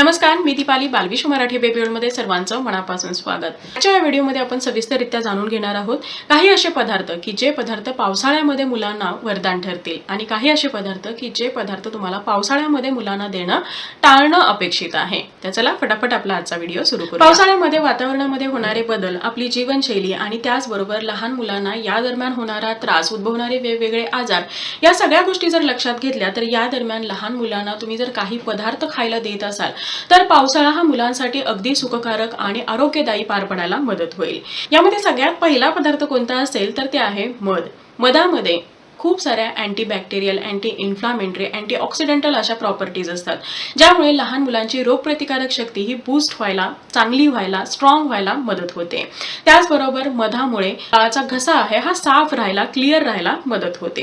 नमस्कार, मी दीपाली बालविश्व मराठी बेबी वर्ल्डमध्ये सर्वांचं मनापासून स्वागत। आजच्या या व्हिडिओमध्ये आपण सविस्तररित्या जाणून घेणार आहोत काही असे पदार्थ की जे पदार्थ पावसाळ्यामध्ये मुलांना वरदान ठरतील आणि काही असे पदार्थ की जे पदार्थ तुम्हाला पावसाळ्यामध्ये मुलांना देणं टाळणं अपेक्षित आहे। तर चला फटाफट आपला आजचा व्हिडिओ सुरू करूया। पावसाळ्यामध्ये वातावरणामध्ये होणारे बदल, आपली जीवनशैली आणि त्याचबरोबर लहान मुलांना या दरम्यान होणारा त्रास, उद्भवणारे वेगवेगळे आजार, या सगळ्या गोष्टी जर लक्षात घेतल्या तर या दरम्यान लहान मुलांना तुम्ही जर काही पदार्थ खायला देत असाल तर पावसाळा हा मुलांसाठी अगदी सुखकारक आणि आरोग्यदायी पार पडायला मदत होईल। यामध्ये सगळ्यात पहिला पदार्थ कोणता असेल तर ते आहे मध। मधामध्ये खूप साऱ्या अँटीबॅक्टेरियल, अँटी इन्फ्लामेटरी, अँटीऑक्सिडेंटल अशा प्रॉपर्टीज असतात, ज्यामुळे लहान मुलांची रोगप्रतिकारक शक्ती ही बूस्ट व्हायला, चांगली व्हायला, स्ट्रॉंग व्हायला मदत होते। त्याचबरोबर मधामुळे बाळाचा घसा आहे हा साफ राहायला, क्लिअर राहायला मदत होते।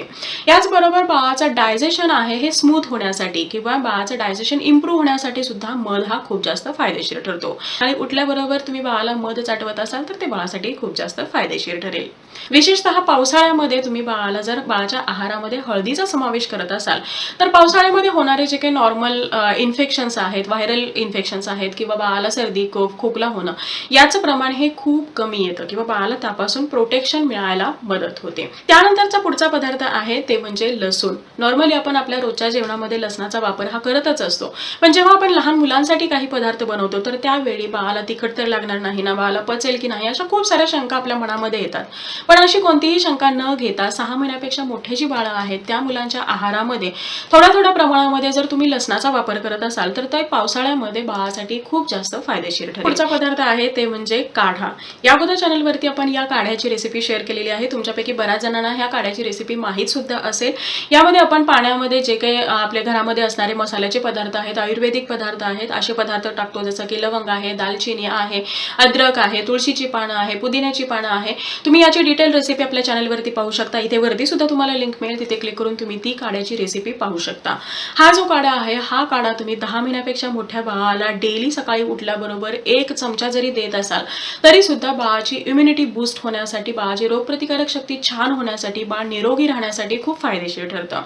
याचबरोबर बाळाचं डायजेशन आहे हे स्मूथ होण्यासाठी किंवा बाळाचं डायजेशन इम्प्रूव्ह होण्यासाठी सुद्धा मध हा खूप जास्त फायदेशीर ठरतो। आणि उठल्याबरोबर तुम्ही बाळाला मध चाटवत असाल तर ते बाळासाठी खूप जास्त फायदेशीर ठरेल। विशेषतः पावसाळ्यामध्ये तुम्ही बाळाला जर बाळाच्या आहारामध्ये हळदीचा समावेश करत असाल तर पावसाळ्यामध्ये होणारे जे काही नॉर्मल इन्फेक्शन्स आहेत, व्हायरल इन्फेक्शन्स आहेत किंवा बाळाला सर्दी, कफ, खोकला होणं याचं प्रमाण हे खूप कमी येतं किंवा बाळाला त्यापासून प्रोटेक्शन मिळायला मदत होते। त्यानंतरचा पुढचा पदार्थ आहे ते म्हणजे लसूण। नॉर्मली आपण आपल्या रोजच्या जेवणामध्ये लसणाचा वापर हा करतच असतो, पण जेव्हा आपण लहान मुलांसाठी काही पदार्थ बनवतो तर त्यावेळी बाळाला तिखट तर लागणार नाही ना, बाळाला पचेल की नाही, अशा खूप साऱ्या शंका आपल्या मनामध्ये येतात। पण अशी कोणतीही शंका न घेता 6 महिन्यापेक्षा मोठे जी बाळं आहेत त्या मुलांच्या आहारामध्ये थोड्या प्रमाणामध्ये जर तुम्ही लसणाचा वापर करत असाल तर ते पावसाळ्यामध्ये बाळासाठी खूप जास्त फायदेशीर ठरेल। पुढचा पदार्थ आहे ते म्हणजे काढा। या अगोदर चॅनलवरती आपण या काढ्याची रेसिपी शेअर केलेली आहे। तुमच्यापैकी बऱ्याच जणांना ह्या काढ्याची रेसिपी माहीत सुद्धा असेल। यामध्ये आपण पाण्यामध्ये जे काही आपल्या घरामध्ये असणारे मसाल्याचे पदार्थ आहेत, आयुर्वेदिक पदार्थ आहेत, असे पदार्थ टाकतो, जसं की लवंग आहे, दालचिनी आहे, अद्रक आहे, तुळशीची पानं आहे, पुदिन्याची पानं आहे। तुम्ही याची डिटेल रेसिपी आपल्या चॅनलवरती पाहू शकता। इथे वरती सुद्धा तुम्हाला लिंक मिळेल, तिथे क्लिक करून तुम्ही ती काढ्याची रेसिपी पाहू शकता। हा जो काढा आहे हा काढा तुम्ही 10 महिन्यापेक्षा मोठ्या बाळाला डेली सकाळी उठल्याबरोबर 1 चमचा जरी देत असाल तरी सुद्धा बाळाची इम्युनिटी बूस्ट होण्यासाठी, बाळाची रोगप्रतिकारक शक्ती छान होण्यासाठी, बाळ निरोगी राहण्यासाठी खूप फायदेशीर ठरतं।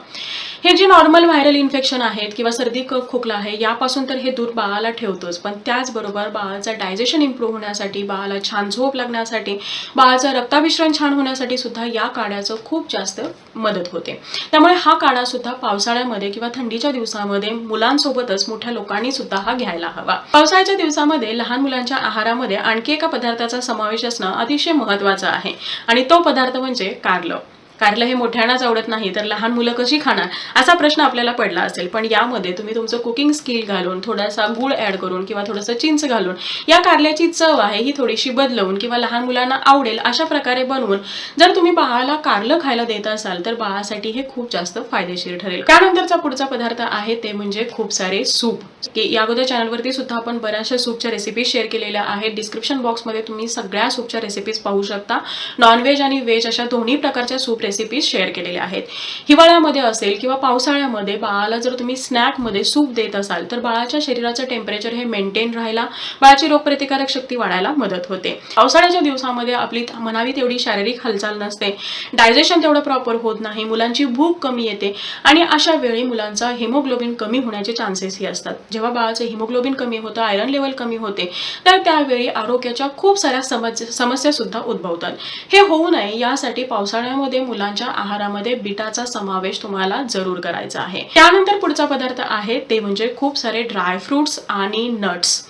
हे जे नॉर्मल व्हायरल इन्फेक्शन आहेत किंवा सर्दी, कफ, खोकला आहे यापासून तर हे दूर बाळाला ठेवतोच, पण त्याचबरोबर बाळाचं डायजेशन इम्प्रूव्ह होण्यासाठी, बाळाला छान झोप लागण्यासाठी, बाळाचं रक्ताभिसरण छान होण्यासाठी सुद्धा या काढ्याचं खूप जास्त मदत होते। त्यामुळे हा काढा सुद्धा पावसाळ्यामध्ये किंवा थंडीच्या दिवसामध्ये मुलांसोबतच मोठ्या लोकांनी सुद्धा हा घ्यायला हवा। पावसाळ्याच्या दिवसामध्ये लहान मुलांच्या आहारामध्ये आणखी एका पदार्थाचा समावेश असणं अतिशय महत्त्वाचं आहे आणि तो पदार्थ म्हणजे कारलं। कारलं हे मोठ्यांनाच आवडत नाही तर लहान मुलं कशी खाणार असा प्रश्न आपल्याला पडला असेल, पण यामध्ये तुम्ही तुमचं कुकिंग स्किल घालून, थोडासा गूळ ऍड करून किंवा थोडंसं चिंच घालून या कारल्याची चव आहे ही थोडीशी बदलवून किंवा लहान मुलांना आवडेल अशा प्रकारे बनवून जर तुम्ही बाळाला कारलं खायला देत असाल तर बाळासाठी हे खूप जास्त फायदेशीर ठरेल। त्यानंतरचा पुढचा पदार्थ आहे ते म्हणजे खूप सारे सूप। या अगोदर चॅनलवरती सुद्धा आपण बऱ्याचशा सूपच्या रेसिपी शेअर केलेल्या आहेत। डिस्क्रिप्शन बॉक्समध्ये तुम्ही सगळ्या सूपच्या रेसिपीज पाहू शकता। नॉनव्हेज आणि व्हेज अशा दोन्ही प्रकारच्या सूप रेसिपीज शेअर केलेल्या आहेत। हिवाळ्यामध्ये असेल किंवा पावसाळ्यामध्ये बाळाला जर तुम्ही स्नॅक मध्ये सूप देत असाल तर बाळाच्या शरीराचं टेम्परेचर हे मेंटेन राहायला, बाळाची रोगप्रतिकारक शक्ती वाढायला मदत होते। पावसाळ्याच्या दिवसामध्ये आपली म्हणावी तेवढी शारीरिक हालचाल नसते, डायजेशन तेवढं प्रॉपर होत नाही, मुलांची भूक कमी येते आणि अशा वेळी मुलांचा हिमोग्लोबिन कमी होण्याचे चान्सेस ही असतात। जेव्हा बाळाचं हिमोग्लोबिन कमी होतं, आयरन लेवल कमी होते तर त्यावेळी आरोग्याच्या खूप साऱ्या समस्या सुद्धा उद्भवतात। हे होऊ नये यासाठी पावसाळ्यामध्ये मुलांच्या आहारामध्ये बीटाचा समावेश तुम्हाला जरूर करायचा आहे। त्यानंतर पुढचा पदार्थ आहे ते म्हणजे खूप सारे ड्राय फ्रुट्स आणि नट्स।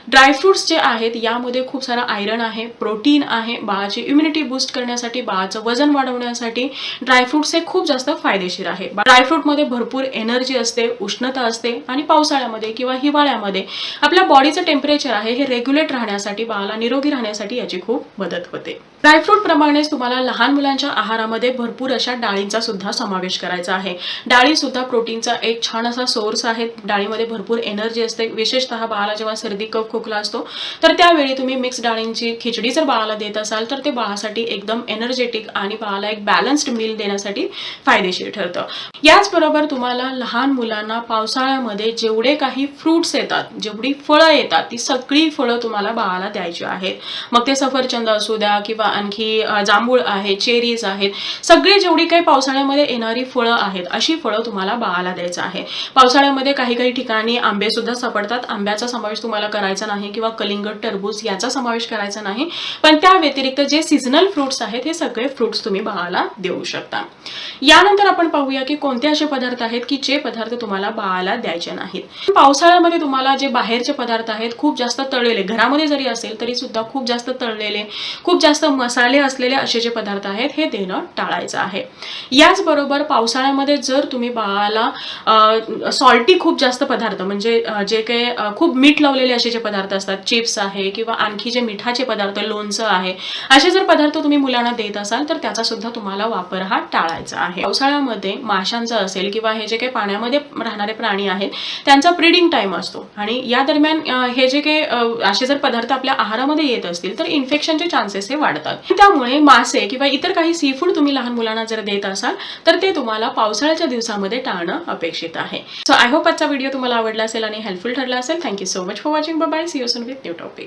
ड्रायफ्रुट्स जे आहेत यामध्ये खूप सारा आयरन आहे, प्रोटीन आहे, बाळाची इम्युनिटी बूस्ट करण्यासाठी, बाळाचं वजन वाढवण्यासाठी ड्रायफ्रुट्स हे खूप जास्त फायदेशीर आहे। ड्रायफ्रूटमध्ये भरपूर एनर्जी असते, उष्णता असते आणि पावसाळ्यामध्ये किंवा हिवाळ्यामध्ये आपल्या बॉडीचं टेम्परेचर आहे हे रेग्युलेट राहण्यासाठी, बाळाला निरोगी राहण्यासाठी याची खूप मदत होते। ड्रायफ्रूट प्रमाणेच तुम्हाला लहान मुलांच्या आहारामध्ये भरपूर अशा डाळींचा सुद्धा समावेश करायचा आहे। डाळी सुद्धा प्रोटीनचा एक छान असा सोर्स आहे। डाळीमध्ये भरपूर एनर्जी असते, विशेषतः बाळाला जेव्हा सर्दी, कफ, खोकला असतो, तर त्यावेळी तुम्ही मिक्स डाळींची खिचडी जर बाळाला देत असाल तर ते बाळासाठी एकदम एनर्जेटिक आणि बाळाला एक बॅलन्स्ड मील देण्यासाठी फायदेशीर ठरतं. याचबरोबर तुम्हाला लहान मुलांना पावसाळ्यामध्ये जेवढे काही फ्रुट्स येतात, जेवढी फळं येतात, ती सगळी फळं तुम्हाला बाळाला द्यायची आहेत. मग ते सफरचंद असू द्या किंवा आणखी जांभूळ आहे, चेरीज आहेत, सगळी जेवढी काही पावसाळ्यामध्ये येणारी फळं आहेत अशी फळं तुम्हाला बाळाला द्यायचं आहे. पावसाळ्यामध्ये काही काही ठिकाणी आंबे सुद्धा सापडतात. आंब्याचा समावेश तुम्हाला करायचा नाही किंवा कलिंगड, टरबूज याचा समावेश करायचा नाही. पण त्या व्यतिरिक्त जे सीझनल फ्रुट्स आहेत हे सगळे फ्रुट्स तुम्ही बाळाला देऊ शकता. यानंतर आपण पाहूया की कोणते असे पदार्थ आहेत की जे पदार्थ तुम्हाला बाळाला द्यायचे नाहीत. पावसाळ्यामध्ये तुम्हाला जे बाहेरचे पदार्थ आहेत खूप जास्त तळलेले, घरामध्ये जरी असेल तरी सुद्धा खूप जास्त तळलेले, खूप जास्त मसाले असलेले असे जे पदार्थ आहेत हे देणं टाळायचं आहे. याचबरोबर पावसाळ्यामध्ये जर तुम्ही बाळाला सॉल्टी खूप जास्त पदार्थ म्हणजे जे काही खूप मीठ लावलेले असे जे पदार्थ असतात, चिप्स आहे किंवा आणखी जे मिठाचे पदार्थ, लोणचं आहे, असे जर पदार्थ तुम्ही मुलांना देत असाल तर त्याचा सुद्धा तुम्हाला वापर हा टाळायचा आहे. पावसाळ्यामध्ये माशांचा असेल किंवा हे जे काही पाण्यामध्ये राहणारे प्राणी आहेत त्यांचा ब्रीडिंग टाइम असतो आणि या दरम्यान हे जे काही असे जर पदार्थ आपल्या आहारामध्ये येत असतील तर इन्फेक्शनचे चान्सेस हे वाढतात. त्यामुळे मासे किंवा इतर काही सी फूड तुम्ही लहान मुलांना जर देत असाल तर ते तुम्हाला पावसाळ्याच्या दिवसामध्ये टाळणं अपेक्षित आहे. सो आय होप आजचा व्हिडिओ तुम्हाला आवडला असेल आणि हेल्पफुल ठरला असेल. Thank you so much for watching. Bye bye. See you soon with new topic.